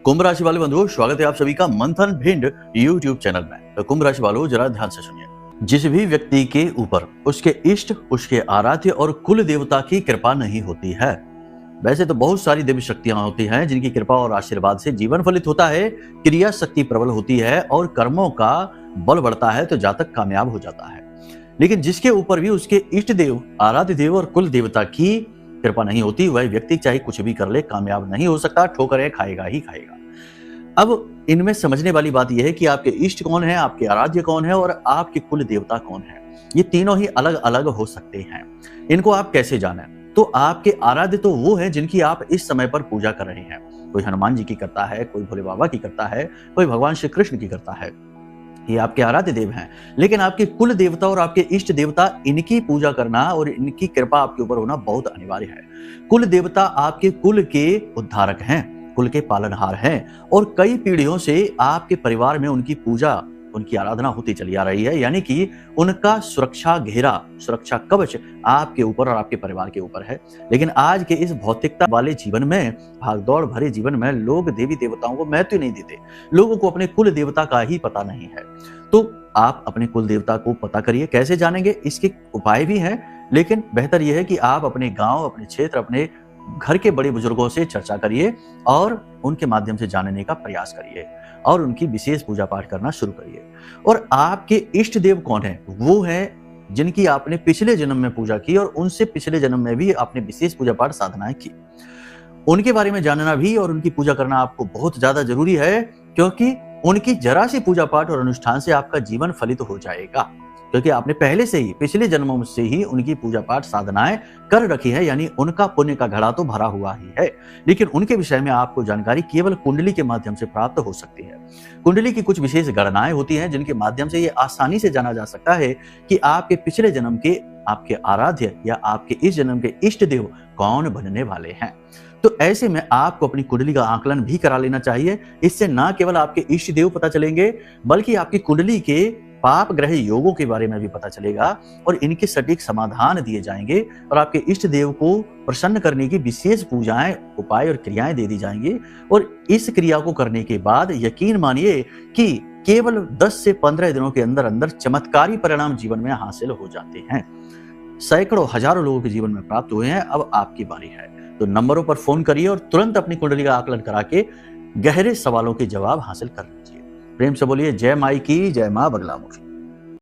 कुंभ राशि वाले बंधुओं, स्वागत है आप सभी का मंथन भिंड YouTube चैनल में। तो कुंभ राशि वालों, जरा ध्यान से सुनिए। जिस भी व्यक्ति के ऊपर उसके इष्ट, उसके आराध्य और कुल देवता की कृपा नहीं होती है, वैसे तो बहुत सारी देवी शक्तियां होती हैं जिनकी कृपा और आशीर्वाद से जीवन फलित होता है, क्रिया शक्ति प्रबल होती है और कर्मों का बल बढ़ता है, तो जातक कामयाब हो जाता है। लेकिन जिसके ऊपर भी उसके इष्ट देव, आराध्य देव और कुल देवता की कृपा नहीं होती, वह व्यक्ति चाहे कुछ भी कर ले कामयाब नहीं हो सकता, ठोकरें खाएगा ही खाएगा। अब इनमें समझने वाली बात यह है कि आपके इष्ट कौन है, आपके आराध्य कौन है और आपके कुल देवता कौन है। ये तीनों ही अलग अलग हो सकते हैं। इनको आप कैसे जानें? तो आपके आराध्य तो वो है जिनकी आप इस समय पर पूजा कर रहे हैं। कोई हनुमान जी की करता है, कोई भोले बाबा की करता है, कोई भगवान श्री कृष्ण की करता है। ये आपके आराध्य देव हैं। लेकिन आपके कुल देवता और आपके इष्ट देवता, इनकी पूजा करना और इनकी कृपा आपके ऊपर होना बहुत अनिवार्य है। कुल देवता आपके कुल के उद्धारक हैं, कुल के पालनहार हैं और कई पीढ़ियों से आपके परिवार में उनकी पूजा, उनकी आराधना होती चली आ रही है। यानी कि उनका सुरक्षा घेरा, सुरक्षा कवच आपके ऊपर और आपके परिवार के ऊपर है। लेकिन आज के इस भौतिकता वाले जीवन में, भागदौड़ भरे जीवन में, लोग देवी देवताओं को महत्व नहीं देते। लोगों को अपने कुल देवता का ही पता नहीं है। तो आप अपने कुल देवता को पता करिए। कैसे जानेंगे? इसके उपाय भी हैं, लेकिन बेहतर यह है कि आप अपने गांव, अपने क्षेत्र, अपने घर के बड़े बुजुर्गों से चर्चा करिए और उनके माध्यम से जानने का प्रयास करिए और उनकी विशेष पूजा पाठ करना शुरू करिए। और आपके इष्ट देव कौन है? वो है जिनकी आपने पिछले जन्म में पूजा की और उनसे पिछले जन्म में भी आपने विशेष पूजा पाठ साधनाएं की। उनके बारे में जानना भी और उनकी पूजा करना आपको बहुत ज्यादा जरूरी है, क्योंकि उनकी जरा सी पूजा पाठ और अनुष्ठान से आपका जीवन फलित हो जाएगा। क्योंकि आपने पहले से ही, पिछले जन्मों से ही उनकी पूजा पाठ साधनाएं कर रखी है, यानी उनका पुण्य का घड़ा तो भरा हुआ ही है। लेकिन उनके विषय में आपको जानकारी केवल कुंडली के माध्यम से प्राप्त हो सकती है। कुंडली की कुछ विशेष गणनाएं होती हैं जिनके माध्यम से ये आसानी से जाना जा सकता है कि आपके पिछले जन्म के आपके आराध्य या आपके इस जन्म के इष्ट देव कौन बनने वाले हैं। तो ऐसे में आपको अपनी कुंडली का आकलन भी करा लेना चाहिए। इससे न केवल आपके इष्ट देव पता चलेंगे, बल्कि आपकी कुंडली के पाप ग्रह योगों के बारे में भी पता चलेगा और इनके सटीक समाधान दिए जाएंगे और आपके इष्ट देव को प्रसन्न करने की विशेष पूजाएं, उपाय और क्रियाएं दे दी जाएंगी। और इस क्रिया को करने के बाद यकीन मानिए कि केवल 10 से 15 दिनों के अंदर अंदर चमत्कारी परिणाम जीवन में हासिल हो जाते हैं। सैकड़ों, हजारों लोगों के जीवन में प्राप्त हुए हैं। अब आपकी बारी है, तो नंबरों पर फोन करिए और तुरंत अपनी कुंडली का आकलन करा के गहरे सवालों के जवाब हासिल कर लीजिए। प्रेम से बोलिए जय माई की, जय मां बगलामुखी।